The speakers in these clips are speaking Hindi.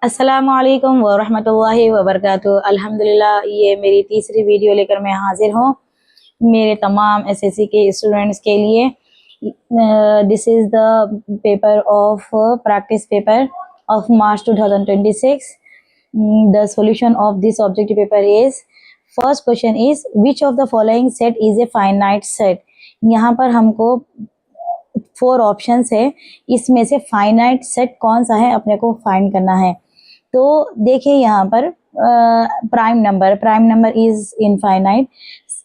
अस्सलामुअलैकुम वरहमतुल्लाहि वबरकातुहू। अल्हम्दुलिल्लाह, ये मेरी तीसरी वीडियो लेकर मैं हाजिर हूँ मेरे तमाम एसएससी के स्टूडेंट्स के लिए। This is the paper of practice paper of March 2026। The solution of this objective paper is, first question is which of the following set is a finite set. यहाँ पर हमको 4 ऑप्शंस है, इसमें से फाइनाइट सेट कौन सा है अपने को फाइंड करना है। तो देखिए यहाँ पर prime number is infinite,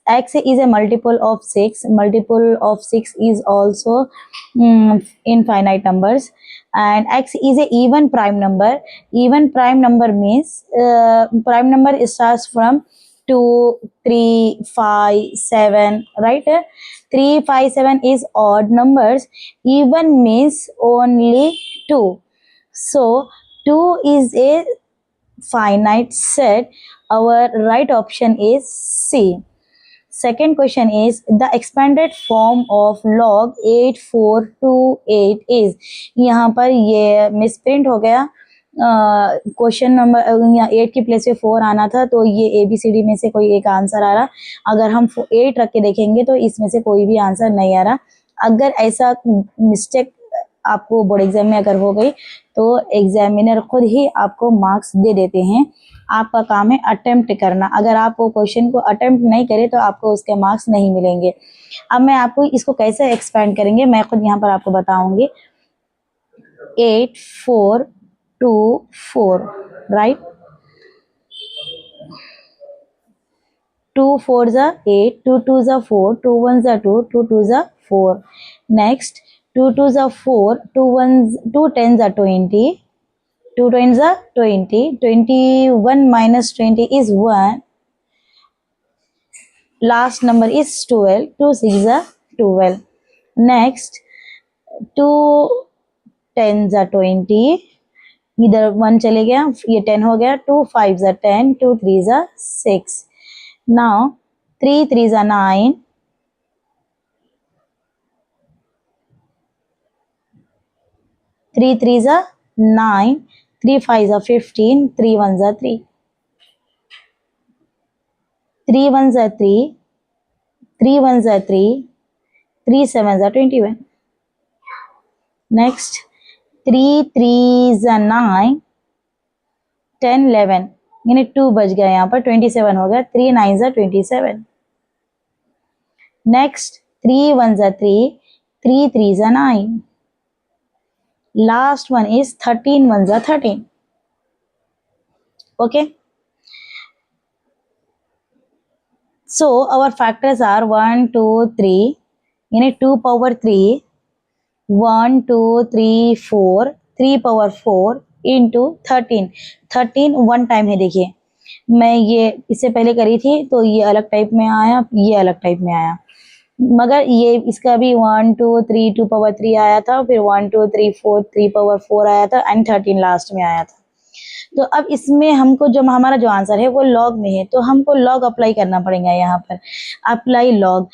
x is a multiple of 6, multiple of 6 is also infinite numbers, and x is a even prime number means prime number starts from 2, 3, 5, 7, right? 3, 5, 7 is odd numbers, even means only 2, so 2 is a finite set. Our right option is C. Second question is the expanded form of log 8428 is। यहाँ पर ये मिसप्रिंट हो गया, क्वेश्चन नंबर यहाँ 8 की प्लेस पे 4 आना था, तो ये ABCD में से कोई एक आंसर आ रहा। अगर हम 8 रख के देखेंगे तो इसमें से कोई भी आंसर नहीं आ रहा। अगर ऐसा मिस्टेक आपको बोर्ड एग्जाम में अगर हो गई तो एग्जामिनर खुद ही आपको मार्क्स दे देते हैं। आपका काम है अटेम्प्ट करना। अगर आप वो क्वेश्चन को अटेम्प्ट नहीं करें तो आपको उसके मार्क्स नहीं मिलेंगे। अब मैं आपको इसको कैसे एक्सपेंड करेंगे मैं खुद यहाँ पर आपको बताऊंगी। 8, 4, 2, 4, राइट। 2 4 जा 8, 2 2 जा 4, 2 1 जा 2, 2 2 जा 4। नेक्स्ट 2 2 जा 4, 2 10 जा 20, 2 20 जा 20, 21 minus 20 is 1, last number is 12, 2 6 जा 12। next 2 10 जा 20, इधर 1 चले गया, ये 10 हो गया। 2 5 जा 10, 2 3 जा 6। now 3 3 जा 9, 3 3 जा 9, 3 5 जा 15, 3 1 जा 3, 3 1 जा 3, 3 1 जा 3, 3 7 जा 21। नेक्स्ट 3 3 जा 9, 10 11, यानी 2 बच गया, यहाँ पर 27 हो गया। 3 9 जा 27। नेक्स्ट 3 1 जा 3, 3 3 जा 9, last one is 13 1 जा 13। okay, so our factors are 1 2 3, यानी 2 power 3, 1 2 3 4, 3 power 4 into 13। 13 1 टाइम है। देखिए मैं ये इससे पहले करी थी तो ये अलग टाइप में आया, ये अलग टाइप में आया, मगर ये इसका भी 1 2 3 2 पावर 3 आया था, फिर 1 2 3 4 3 पावर 4 आया था, एंड 13 लास्ट में आया था। तो अब इसमें हमको जो हमारा जो आंसर है वो लॉग में है, तो हमको लॉग अप्लाई करना पड़ेगा। यहाँ पर apply log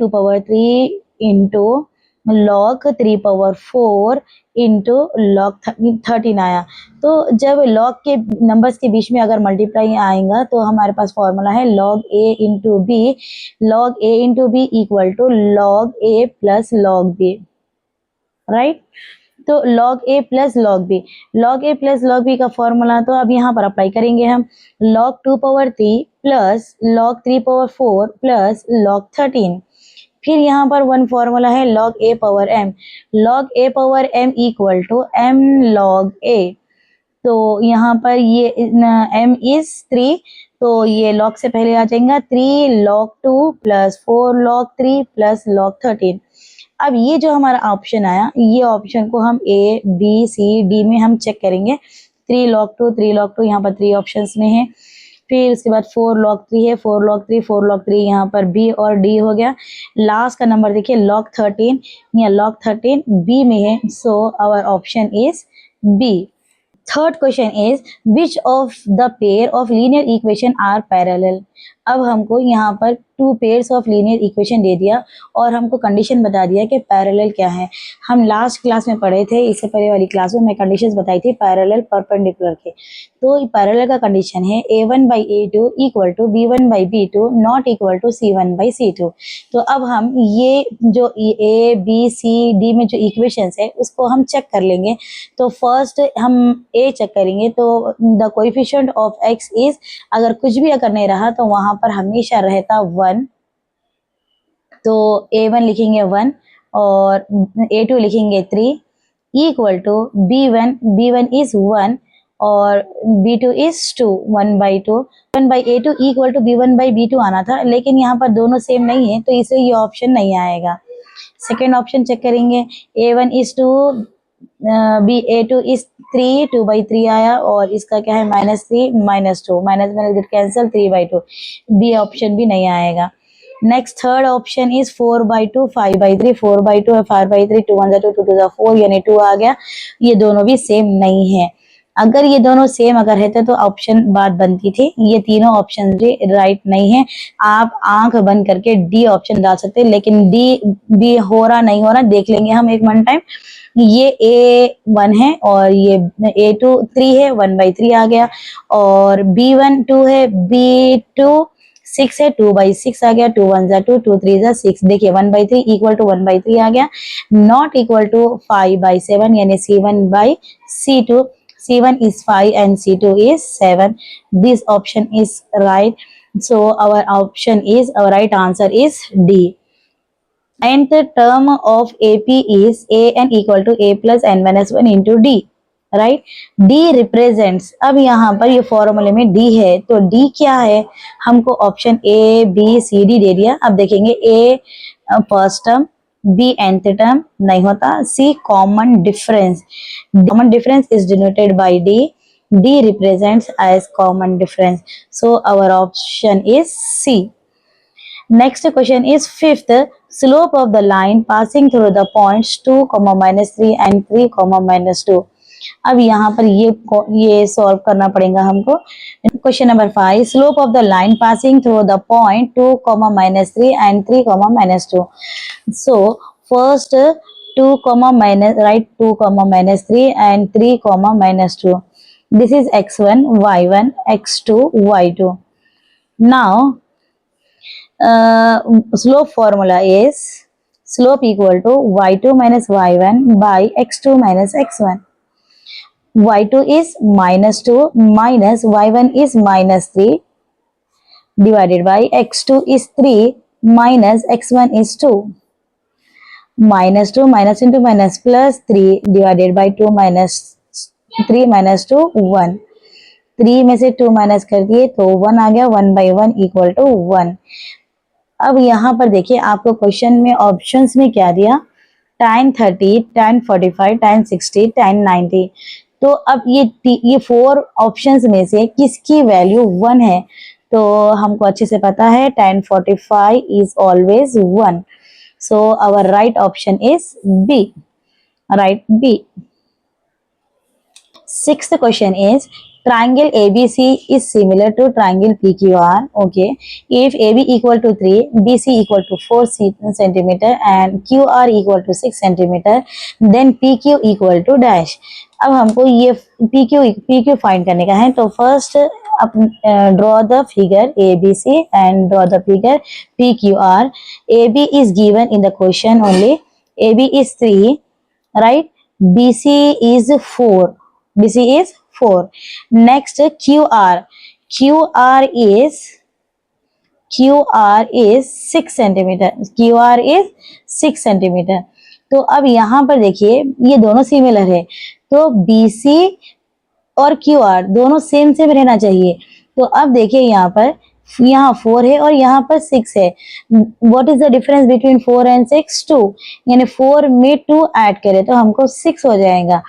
2 power 3 into log 3 power 4 into log 13 आया। तो जब लॉग के नंबर्स के बीच में अगर मल्टीप्लाई आएगा तो हमारे पास फॉर्मूला है log a into b. Log a into b equal to log a plus log b, right. तो log a plus log b का फॉर्मूला तो अब यहाँ पर अप्लाई करेंगे हम। Log 2 power 3 plus log 3 power 4 plus log 13। फिर यहाँ पर वन फॉर्मूला है log a power m। log a power m equal to m log a। तो यहाँ पर ये m इज 3, तो ये log से पहले आ जाएगा 3 log 2 plus 4 log 3 plus log 13। अब ये जो हमारा ऑप्शन आया, ये ऑप्शन को हम A B C D में हम चेक करेंगे। 3 log 2 यहाँ पर 3 ऑप्शंस में है। फिर उसके बाद 4 log 3 है, 4 log 3 यहाँ पर B और D हो गया। लास्ट का नंबर देखिए log 13, या log 13 B में है, so our option is B। Third question is which of the pair of linear equation are parallel. अब हमको यहाँ पर two pairs of linear equation दे दिया और हमको कंडीशन बता दिया कि पैरेलल क्या है। हम लास्ट क्लास में पढ़े थे, इससे पहले वाली क्लास में मैं कंडीशंस बताई थी पैरेलल परपेंडिकुलर के। तो पैरेलल का कंडीशन है a1/a2 equal to b1/b2 not equal to c1/c2। तो अब हम ये जो a b c d में जो इक्वेशंस है उसको हम चेक कर लेंगे। तो फर्स्ट हम a चेक करेंगे, तो the coefficient of x is, अगर कुछ भी अगर नहीं रहा तो वहां पर हमेशा रहता 1, तो a1 लिखेंगे 1 और a2 लिखेंगे 3 इक्वल टू b1 इज 1 और b2 is 2, 1/2। 1/a2 equal to b1/b2 आना था, लेकिन यहाँ पर दोनों सेम नहीं है तो इसलिए ये ऑप्शन नहीं आएगा। सेकेंड ऑप्शन चेक करेंगे, a1 इज 2, a2 इज 3, 2/3 आया और इसका क्या है -3 -2, minus minus get cancel, 3/2, B option भी नहीं आएगा। नेक्स्ट थर्ड ऑप्शन इज 4/2, 5/3, 4/2 है, 5/3, 2 1 2 2 2 4 यानी 2 आ गया। ये दोनों भी सेम नहीं है। अगर ये दोनों सेम अगर रहते तो ऑप्शन बात बनती थी। ये तीनों ऑप्शन भी राइट नहीं है। आप आंख बंद करके डी ऑप्शन डाल सकते हैं, लेकिन डी भी हो रहा नहीं हो रहा देख लेंगे हम एक वन टाइम। ये a1 है और ये a2 3 है, 1/3 आ गया और b1 2 है, b2 6 है, 2/6 आ गया, 2 1 2 2 3 6। देखिए 1/3 इक्वल टू 1/3 आ गया, नॉट इक्वल टू 5/7 यानी c1/c2। c1 is 5 and c2 is 7. This option is right. So our right answer is D. And the term of AP is an equal to a plus n minus 1 into D. Right, D represents, अब यहाँ पर ये फॉर्मूले में D है तो D क्या है, हमको option A B C D दे दिया। अब देखेंगे A first term, B nth term नहीं होता, C common difference, common difference is denoted by D, D represents as common difference. So our option is C. Next question is fifth, slope of the line passing through the points 2, -3 and 3, -2. अब यहाँ पर ये सॉल्व करना पड़ेगा हमको। Question number 5, slope of the line passing through the point 2, -3 and 3, -2. So first 2, right 2, -3 and 3, -2. This is x1, y1, x2, y2. Now slope formula is slope equal to y2 minus y1 by x2 minus x1. y2 is -2 minus y1 is -3 divided by x2 is 3 minus x1 is 2. -2 minus into minus plus 3 divided by 2 minus 3 minus 2 1. 3 में से 2 माइनस कर दिए तो 1 आ गया, 1/1 इक्वल टू 1। अब यहाँ पर देखिए आपको क्वेश्चन में ऑप्शंस में क्या दिया, tan 30, tan 45, tan 60, tan 90। तो अब ये 4 ऑप्शंस में से किसकी वैल्यू 1 है, तो हमको अच्छे से पता है tan 45 is always 1। So our right option is B, right B. Sixth question is triangle ABC is similar to triangle PQR. Okay, if AB equal to 3, BC equal to 4 centimeter and QR equal to 6 centimeter, then PQ equal to dash. अब हमको ये PQ फाइंड करने का है। तो first draw the figure ABC and draw the figure PQR. AB is given in the question only. AB is 3, right? BC is 4. BC is 4. Next QR is 6 centimeter. QR is 6 centimeter. तो अब यहाँ पर देखिए ये दोनों सिमिलर है, तो BC और QR दोनों सेम रहना चाहिए। तो अब देखिए यहाँ 4 है और यहाँ पर 6 है। What is the difference between 4 and 6? 2, यानी 4 में 2 ऐड करें तो हमको 6 हो जाएगा।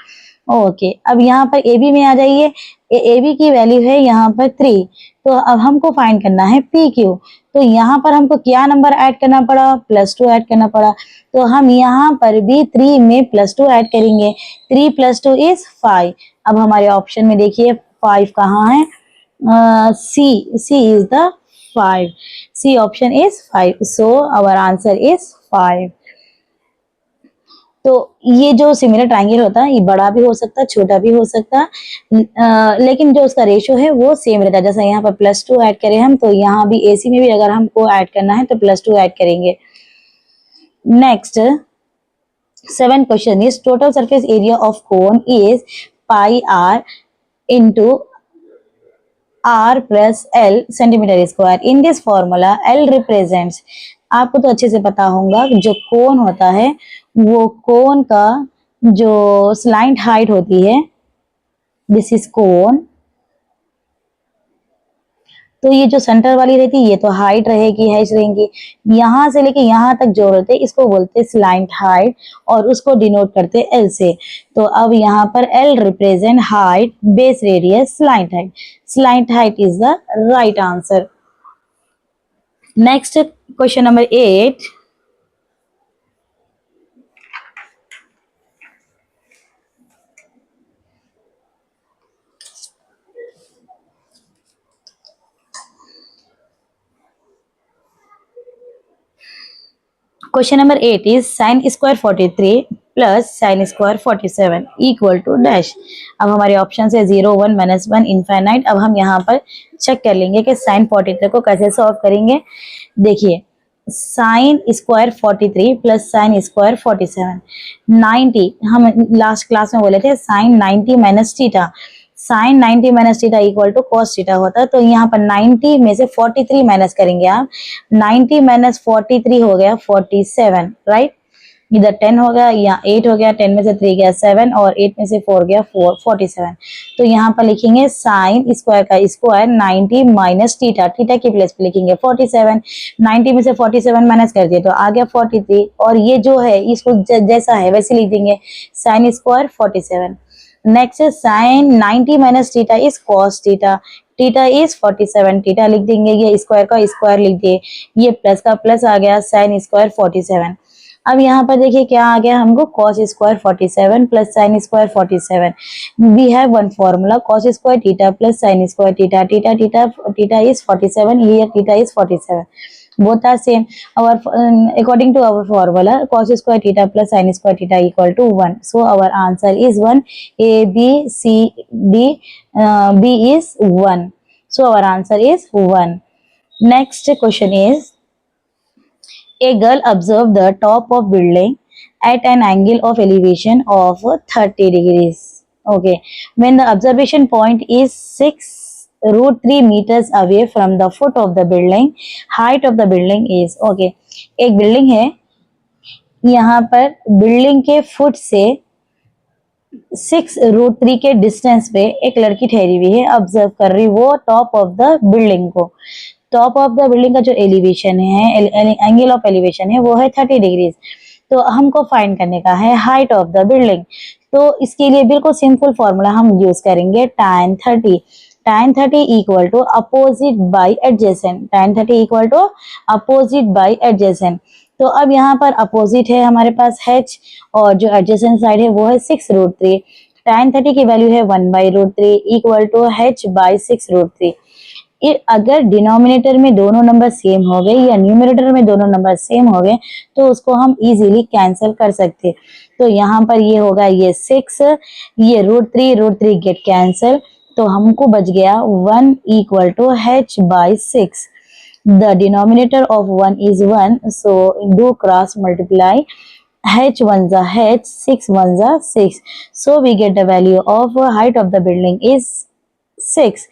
ओके, अब यहाँ पर AB में आ जाइए। AB की वैल्यू है यहाँ पर 3, तो अब हमको फाइंड करना है PQ। तो यहाँ पर हमको क्या नंबर ऐड करना पड़ा? +2 ऐड करना पड़ा। तो हम यहाँ पर भी 3 में +2 ऐड करेंगे। 3 + 2 इज 5। अब हमारे ऑप्शन में देखिए 5 कहाँ है? C is the 5. C option is 5. So our answer is 5. तो ये जो सिमिलर ट्रायंगल होता है ये बड़ा भी हो सकता है, छोटा भी हो सकता है, लेकिन जो उसका रेशियो है वो सेम रहता है। जैसे यहाँ पर +2 ऐड करें हम, तो यहाँ भी AC में भी अगर हमको ऐड करना है तो +2 ऐड करेंगे। Next 7 question is total surface area of cone is pi r into R plus L centimetre square. In this formula L represents, आपको तो अच्छे से पता होगा जो कोन होता है वो कोन का जो स्लाइंट हाइट होती है, दिस इज कोन। तो ये जो सेंटर वाली रहती है ये तो हाइट रहेगी, हाइट रहेंगी, यहाँ से लेके यहाँ तक जो रहते हैं इसको बोलते हैं स्लाइंट हाइट और उसको डिनोट करते हैं L से। तो अब यहाँ पर L represent height, base radius, slant height. Slant height is the right answer. Next question number 8। Question number 8 is sine square 43 plus sine square 47 equal to dash. अब हमारे ऑप्शन है 0, 1, -1, इनफाइनाइट। अब हम यहाँ पर चेक कर लेंगे कि साइन 43 को कैसे सॉल्व करेंगे। देखिए sine square 43 plus sine square 47 90, हम लास्ट क्लास में बोले थे sine 90 minus theta, sine 90 minus theta equal to cos theta होता है। तो यहाँ पर 90 में से 43 माइनस करेंगे आप, 90 माइनस 43 हो गया 47, राइट। इधर 10 हो गया या 8 हो गया, 10 में से 3 गया 7 और 8 में से 4 गया 4, 47। तो यहाँ पर लिखेंगे साइन स्क्वायर का स्क्वायर 90 माइनस थीटा, थीटा की प्लेस पे लिखेंगे 47, 90 में से 47 माइनस कर दिए तो आ गया 43, और ये जो है इसको जैसा है वैसे लिख देंगे sine square 47। Next sine 90 minus theta is cos theta, theta is 47, theta लिख देंगे, ये स्क्वायर का स्क्वायर लिख दिए, ये प्लस का प्लस आ गया साइन स्क्वायर 47। अब यहाँ पर देखिए क्या आ गया हमको, cos square 47 plus sine square 47। We have one formula cos square theta plus sine square theta, theta theta theta is 47, here theta is 47, both are same. Our according to our formula cos square theta plus sin square theta equal to 1, so our answer is 1, A, B, C, D, B is 1, so our answer is 1. Next question is, a girl observed the top of building at an angle of elevation of 30 degrees. Okay, when the observation point is 6√3 meters away from the foot of the building, height of the building is, okay, एक बिल्डिंग है, यहाँ पर बिल्डिंग के फुट से 6√3 के डिस्टेंस पे एक लड़की ठहरी हुई है, ऑब्जर्व कर रही वो टॉप ऑफ द बिल्डिंग को। टॉप ऑफ द बिल्डिंग का जो एलिवेशन है, एंगल ऑफ एलिवेशन है वो है 30 डिग्रीज। तो हमको फाइंड करने का है हाइट ऑफ द बिल्डिंग। तो इसके लिए बिल्कुल सिंपल फॉर्मूला हम यूज करेंगे tan 30, tan 30 equal to opposite by adjacent, tan 30 equal to opposite by adjacent. तो अब यहाँ पर अपोजिट है हमारे पास h और जो एडजेसेंट साइड है वो है 6√3, tan 30 की वैल्यू है 1/√3 इक्वल टू h बाई 6√3। अगर डिनोमिनेटर में दोनों नंबर सेम हो गए या न्यूमरेटर में दोनों नंबर सेम हो गए तो उसको हम इजीली कैंसिल कर सकते। तो यहाँ पर ये होगा ये 6, ये √3 गेट कैंसिल, तो हमको बच गया 1 equal to h by 6। The denominator of 1 is 1, so do cross multiply, h 1 जा h, 6 1 जा 6, so we get the value of height of the building is 6,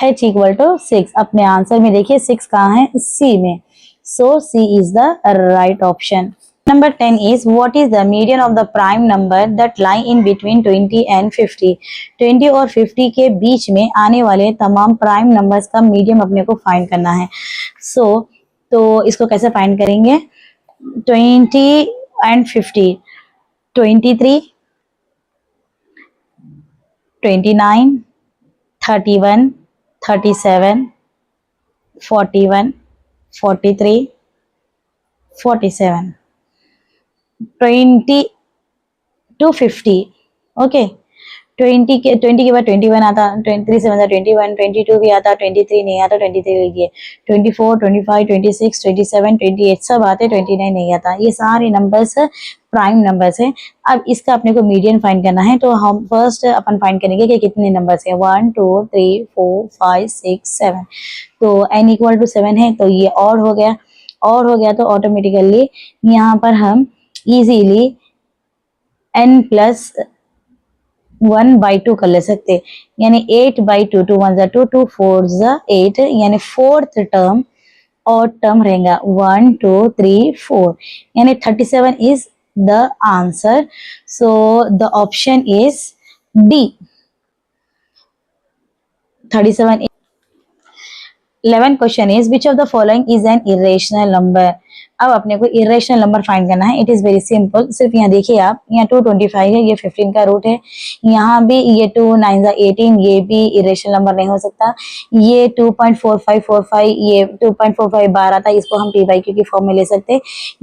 h equal to 6। अपने आंसर में देखिए 6 कहाँ है, C में, so C is the right option. Number 10 is, what is the median of the prime number that lie in between 20 and 50? 20 और 50 के बीच में आने वाले तमाम प्राइम नंबर्स का मीडियम अपने को फाइंड करना है। तो इसको कैसे फाइंड करेंगे, 20 and 50, 23, 29, 31, 37, 41, 43, 47, 20 to 50, okay, 20 के बाद 21 आता, 23 से मतलब 21, 22 भी आता, 23 नहीं आता, 23 लिखिए, 24, 25, 26, 27, 28 सब आते, 29 नहीं आता। ये सारे नंबर्स प्राइम नंबर्स हैं। अब इसका अपने को मीडियन फाइंड करना है, तो हम फर्स्ट अपन फाइंड करेंगे कि कितने नंबर्स हैं, 1 2 3 4 5 6 7। तो n इक्वल टू 7 है, तो ये और हो गया, और हो गया तो ऑटोमेटिकली यहाँ पर हम इजीली n प्लस 1/2 कर ले सकते, यानी 8/2, 2 1 जा 2, 2 4 जा 8, यानी फोर्थ टर्म और टर्म रहेगा 1 2 3 4, यानी 37 is the answer. So the option is D, 37। 11 question is which of the following is an irrational number. अब अपने को इरेशनल नंबर फाइंड करना है। इट इज वेरी सिंपल, सिर्फ यहाँ देखिए आप, यहाँ 225 है, ये 15 का रूट है, यहाँ भी ये 2 9 18, ये भी इरेशनल नंबर नहीं हो सकता। ये 2.4545, ये 2.45 बार आता है, इसको हम p बाई क्यू की फॉर्म में ले सकते हैं।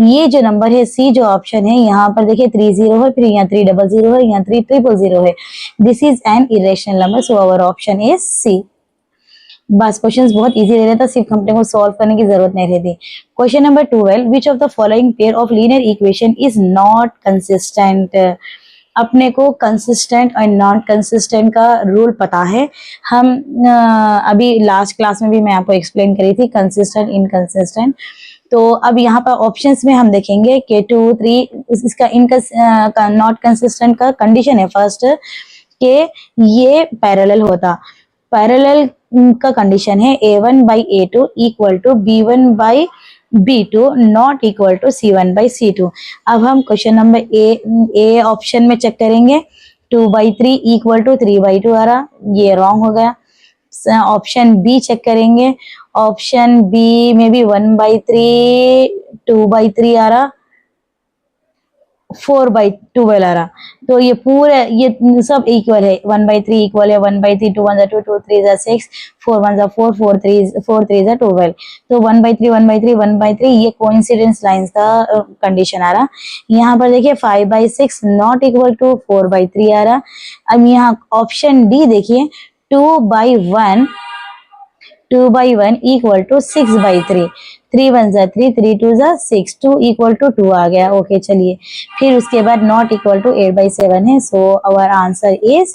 ये जो नंबर है सी जो ऑप्शन है, यहाँ पर देखिए 30 है, फिर यहाँ 300 है, यहाँ 3000 है। This is an irrational number, so our option is C. बस क्वेश्चंस बहुत इजी रह रहा था, सिर्फ हमने को सॉल्व करने की जरूरत नहीं रहती। Question number 12, which of the following pair of linear equation is not consistent. अपने को कंसिस्टेंट और नॉन कंसिस्टेंट का रूल पता है, हम अभी लास्ट क्लास में भी मैं आपको एक्सप्लेन करी थी कंसिस्टेंट इनकंसिस्टेंट। तो अब यहाँ पर ऑप्शंस में हम देखेंगे कि 2 3 इसका इनका नॉट कंसिस्टेंट का कंडीशन है फर्स्ट के ये पैरेलल होता, पैरेलल का कंडीशन है a1/a2 equal to b1/b2 not equal to c1/c2। अब हम क्वेश्चन नंबर ए ऑप्शन में चेक करेंगे, 2/3 इक्वल टू 3/2 आ रहा, ये रॉन्ग हो गया। ऑप्शन बी चेक करेंगे, ऑप्शन बी में भी 1/3 2/3 आ रहा, 4/12 आ रहा, तो ये पूरे ये सब इक्वल है, 1/3 इक्वल है 1/3, 2 1 जा 2, 2 3 जा 6, 4 1 जा 4, 4 3 जा 12, तो 1/3 1/3 1/3 ये कोइंसिडेंस लाइंस का कंडीशन आ रहा। यहाँ पर देखिए 5/6 नॉट इक्वल टू 4/3 आ रहा। अब यहाँ ऑप्शन डी देखिए 2/1 इक्वल टू 6/3, 3 1 जा 3, 3 2 जा 6, 2 इक्वल टू 2 आ गया। ओके चलिए, फिर उसके बाद नॉट इक्वल टू 8/7 है, so our answer is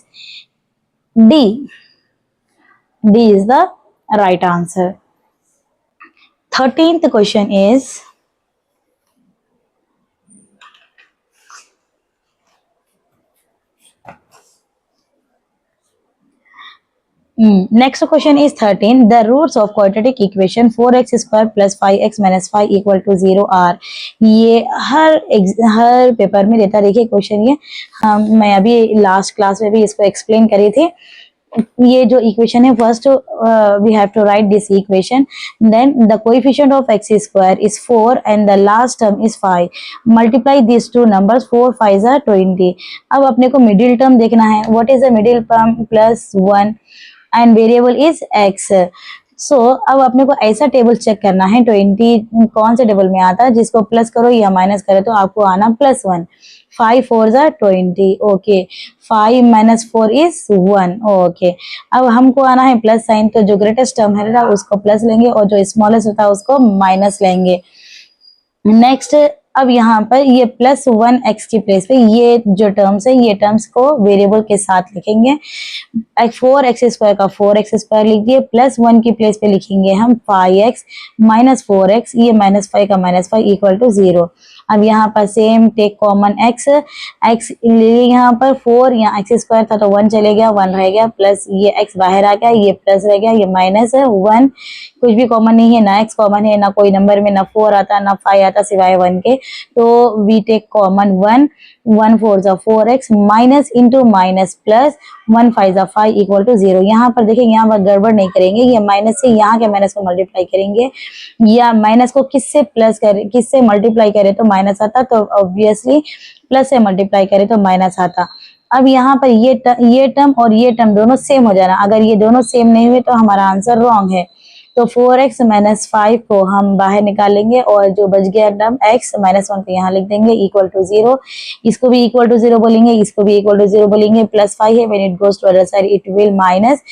D, D is the right answer. 13th question is next question is 13, the roots of quadratic equation 4x square plus 5x minus 5 equal to 0 are। ये हर पेपर में देता, देखिए क्वेश्चन ये मैं अभी लास्ट क्लास में भी इसको एक्सप्लेन करी थी। ये जो इक्वेशन है, first we have to write this equation, then the coefficient of x square is 4 and the last term is 5, multiply this two numbers, 4 5 are 20। अब अपने को मिडिल टर्म देखना है, what is the middle term, +1 and variable is x। सो अब अपने को ऐसा टेबल चेक करना है, 20 कौन से टेबल में आता है, जिसको प्लस करो या माइनस करो तो आपको आना +1, 5 4 जा 20, ओके 5 - 4 इज 1, ओके। अब हमको आना है प्लस साइन, तो जो ग्रेटेस्ट टर्म है उसको प्लस लेंगे और जो स्मॉलेस्ट होता है उसको माइनस लेंगे। नेक्स्ट अब यहाँ पर ये +1x की प्लेस पे ये जो टर्म्स है, ये टर्म्स को वेरिएबल के साथ लिखेंगे। 4x स्क्वायर का 4x स्क्वायर लिख दिए, +1 की प्लेस पे लिखेंगे हम 5x - 4x, ये -5 का -5 इक्वल टू 0। अब यहाँ पर सेम टेक कॉमन x ले लिए, यहाँ पर 4 यहाँ x स्क्वायर था तो 1 चले गया, 1 रह गया, प्लस ये x बाहर आ गया, ये प्लस रह गया, ये माइनस है 1, कुछ भी कॉमन नहीं है, ना x कॉमन है, ना कोई नंबर में ना 4 आता ना 5 आता सिवाय 1 के, तो वी टेक कॉमन 1, 1 4 जा 4x minus into minus plus 1 5 जा 5 इक्वल टू 0। यहाँ पर देखिए, यहाँ पर गड़बड़ नहीं करेंगे, ये माइनस से यहाँ के माइनस को मल्टीप्लाई करेंगे, या माइनस को किससे प्लस करें, किससे मल्टीप्लाई करें तो माइनस आता, तो ऑब्वियसली प्लस से मल्टीप्लाई करें तो माइनस आता। अब यहाँ पर ये टर्म और ये टर्म दोनों सेम हो जाना, अगर ये दोनों सेम नहीं हुए तो हमारा आंसर रॉन्ग है। तो 4x माइनस 5 को हम बाहर निकालेंगे और जो बच गया टर्म x माइनस 1 को यहाँ लिख देंगे इक्वल टू 0। इसको भी इक्वल टू 0 बोलेंगे, इसको भी इक्वल टू 0 बोलेंगे। प्लस 5 है, when it goes to other side it will minus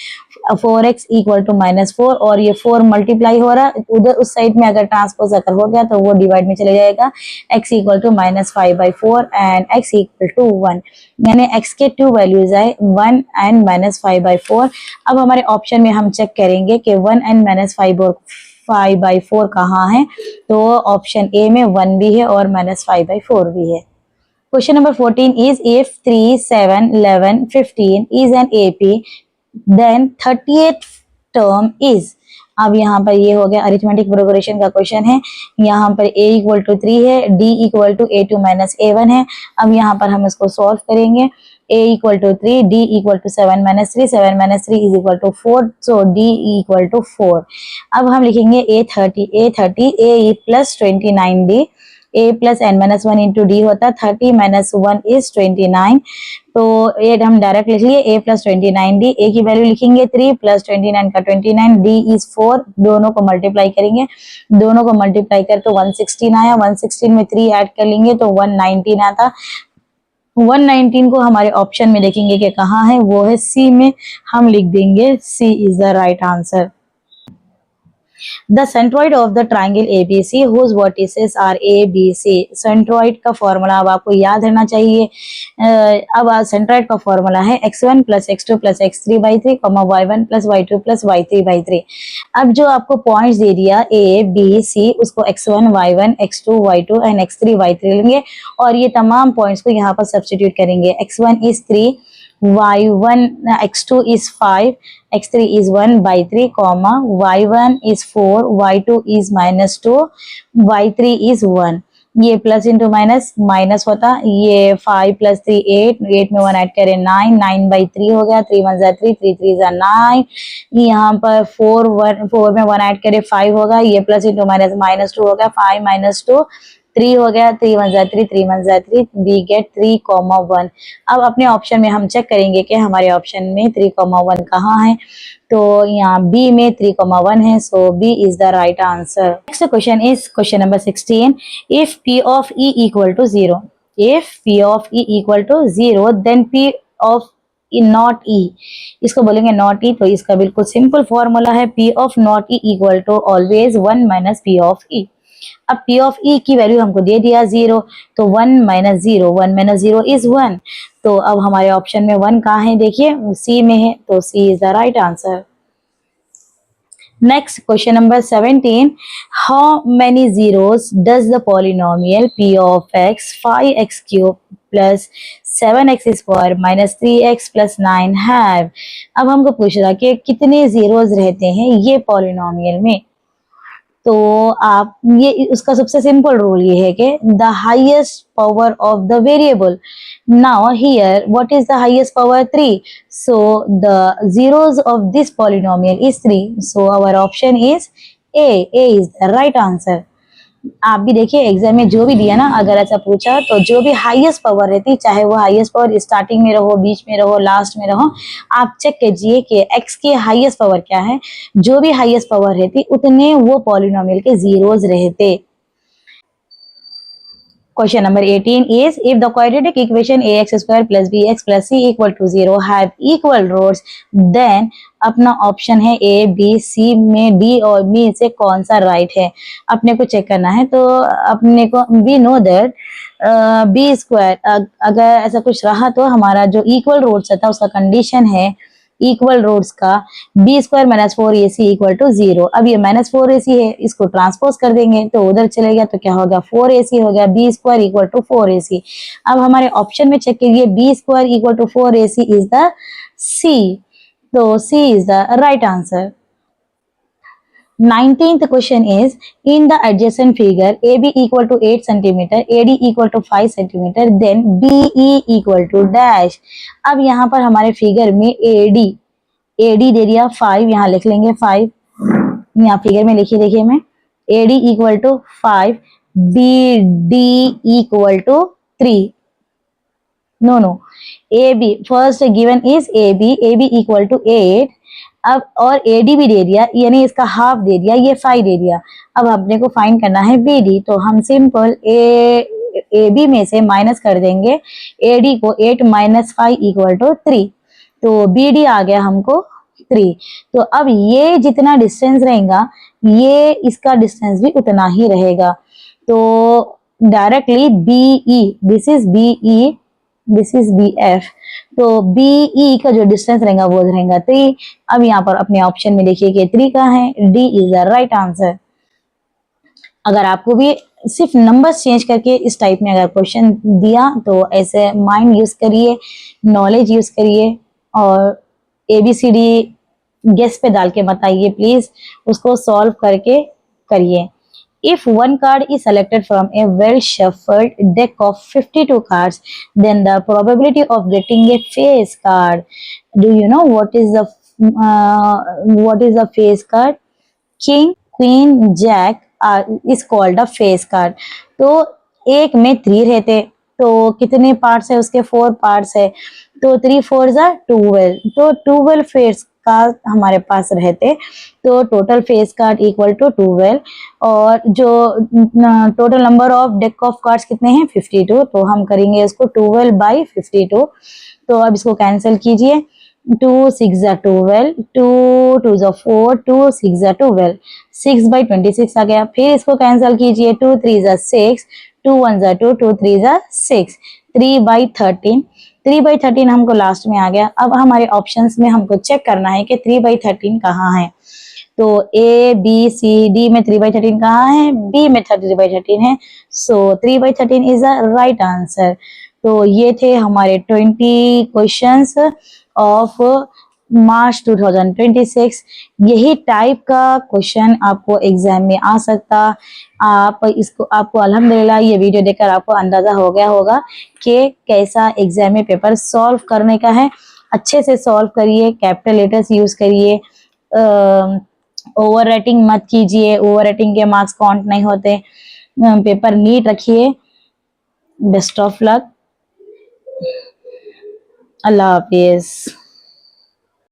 4x equal to minus 4, और ये 4 मल्टीप्लाई हो रहा है उधर उस साइड में, अगर ट्रांसपोज अगर हो गया तो वो डिवाइड में चले जाएगा। x equal to minus 5/4 and x equal to 1, यानी x के 2 वैल्यूज आए 1 एंड माइनस 5/4। अब हमारे ऑप्शन में हम चेक करेंगे कि 1 एंड माइनस 5/4 कहाँ है, तो ऑप्शन ए में 1 भी है और माइनस 5/4 भी है। Question number 14 is if 3, 7, 11, 15 is an AP, then 38th term is। अब यहाँ पर ये हो गया अरिथमेटिक प्रोग्रेशन का क्वेश्चन है। यहाँ पर a इक्वल टू 3 है, d equal to a2 minus a1 है। अब यहाँ पर हम इसको सॉल्व करेंगे। a equal to 3, d equal to 7 minus 3, 7 minus 3 is equal to 4, so d equal to 4। अब हम लिखेंगे a30 a plus 29d, a plus n minus 1 into d होता है, 30 माइनस 1 इज 29, तो ये हम डायरेक्ट लिख लिए a प्लस 29d। a की वैल्यू लिखेंगे 3 प्लस 29 का 29, d इज 4, दोनों को मल्टीप्लाई करेंगे, दोनों को मल्टीप्लाई कर तो 116 आया, 116 में 3 ऐड कर लेंगे तो 119 आता। 119 को हमारे ऑप्शन में देखेंगे कि कहाँ है, वो है सी में, हम लिख देंगे C is the right answer. The centroid of the triangle ABC whose vertices are ABC। Centroid का फॉर्मूला अब आपको याद रहना चाहिए। अब सेंट्रॉइड का फॉर्मूला है x1 plus x2 plus x3/3, y1 plus y2 plus y3/3। अब जो आपको पॉइंट्स दे दिया A, B, C, उसको x1, y1, x2, y2 and x3, y3 लेंगे और ये तमाम पॉइंट्स को यहाँ पर सब्स्टिट्यूट करेंगे। x1 is 3, y1 x2 is 5, x3 is 1/3, y1 is 4, y2 is minus 2, y3 is 1। ये प्लस इंटू माइनस माइनस होता, ये 5 प्लस 3 8, 8 में 1 ऐड करें 9, 9/3 हो गया, 3 1 3, 3 3 9। यहाँ पर 4 में 1 ऐड करें 5 होगा, ये प्लस इंटू माइनस माइनस 2 हो गया, 5 माइनस 2 3 हो गया, 3 1 3, 3 1 3, वी गेट 3, 1। अब अपने ऑप्शन में हम चेक करेंगे कि हमारे ऑप्शन में 3, 1 कहाँ है, तो यहाँ बी में 3, 1 है, so B is the right answer. Next question is question number 16, if p of e equal to 0, if p of e equal to 0 then p of not e, इसको बोलेंगे नॉट e, तो इसका बिल्कुल सिंपल फॉर्मूला है p of not e equal to always 1 minus p of e। अब p ऑफ e की वैल्यू हमको दे दिया 0, तो 1 माइनस 0, 1 माइनस 0 इज 1, तो अब हमारे ऑप्शन में 1 कहाँ है, देखिए सी में है, तो C is the right answer. Next question number 17, how many zeros does the polynomial p of x 5x cube plus 7x square minus 3x plus 9 have. अब हमको पूछ रहा कि कितने जीरोस रहते हैं ये पॉलिनोमियल में, तो आप ये उसका सबसे सिंपल रूल ये है कि the highest power of the variable. Now here what is the highest power 3, so the zeros of this polynomial is 3, so our option is A is the right answer। आप भी देखिए एग्जाम में जो भी दिया ना, अगर ऐसा पूछा तो जो भी हाईएस्ट पावर रहती, चाहे वो हाईएस्ट पावर स्टार्टिंग में रहो, बीच में रहो, लास्ट में रहो, आप चेक कीजिए कि x की हाईएस्ट पावर क्या है, जो भी हाईएस्ट पावर रहती उतने वो पॉलिनोमियल के जीरोस रहते। Question number 18 is if the quadratic equation ax square plus bx plus c equal to 0 have equal roots, then अपना ऑप्शन है A, B, C में D और B से कौन सा राइट है, अपने को चेक करना है। तो अपने को we know that B square अगर ऐसा कुछ रहा तो हमारा जो इक्वल रूट्स था उसका कंडीशन है इक्वल रूट्स का B square minus 4ac equal to 0। अब ये माइनस 4ac है, इसको ट्रांसपोज कर देंगे तो उधर चले गया, तो क्या हो गया 4ac हो गया, B square equal to 4ac। अब हमारे ऑप्शन में चेक कीजिए B square equal to 4ac is the C, तो C is the right answer. 19th question is in the adjacent figure AB equal to 8 cm, AD equal to 5 cm, then BE equal to dash। अब यहाँ पर हमारे फिगर में AD दे दिया 5, यहाँ लिख लेंगे 5, यहाँ फिगर में लिखिए, देखिए मैं AD equal to 5, BD equal to 3, no AB, first given is AB equal to 8 अब और AD भी दे दिया, यानी इसका हाफ दे दिया, ये 5 दे दिया। अब अपने को फाइंड करना है BD, तो हम सिंपल AB में से माइनस कर देंगे AD को, 8 माइनस 5 इक्वल टू 3, तो BD आ गया हमको 3। तो अब ये जितना डिस्टेंस रहेगा, ये इसका डिस्टेंस भी उतना ही रहेगा। तो directly BE, this is BE, this is BF, तो BE का जो डिस्टेंस रहेगा वो रहेगा 3। अब यहाँ पर अपने ऑप्शन में देखिए कि 3 का है, D is the right answer. अगर आपको भी सिर्फ नंबर्स चेंज करके इस टाइप में अगर क्वेश्चन दिया तो ऐसे माइंड यूज करिए, नॉलेज यूज करिए और ABCD गेस पे डाल के बताइए प्लीज, उसको सॉल्व करके करिए। If one card is selected from a well shuffled deck of 52 cards, then the probability of getting a face card. Do you know what is the face card? King, Queen, Jack is called a face card. तो एक में 3 रहते, तो कितने पार्ट्स है उसके? 4 पार्ट्स है, तो 3 4 जा 12, तो 12 फेस कार्ड हमारे पास रहते, तो total face card equal to 12। और जो total number of deck of cards कितने हैं? 52, तो हम करेंगे इसको 12 बाई 52। तो अब इसको कैंसिल कीजिए, 2 6 जा 12, 2 2 जा 4, 2 6 जा 12, 6 बाई 26 आ गया। फिर इसको कैंसिल कीजिए, 2 3 जा 6, 2 1 जा 2, 2 3 जा 6, 3 बाई 13, 3 बाई 13 हमको लास्ट में आ गया। अब हमारे ऑप्शंस में हमको चेक करना है कि 3 बाई 13 कहाँ है। तो ABCD में 3 बाई 13 कहाँ है? B में 3 बाई 13 है, सो 3 by 13 is the right answer. तो ये थे हमारे 20 क्वेश्चंस ऑफ मार्च 2026। यही टाइप का क्वेश्चन आपको एग्जाम में आ सकता। आपको अल्हम्दुलिल्लाह ये वीडियो देखकर आपको अंदाजा हो गया होगा कि कैसा एग्जाम में पेपर सॉल्व करने का है। अच्छे से सॉल्व करिए, कैपिटल लेटर्स यूज करिए, ओवर राइटिंग मत कीजिए, ओवर राइटिंग के मार्क्स काउंट नहीं होते। पेपर नीट रखिए। Best of luck. Allah Hafiz.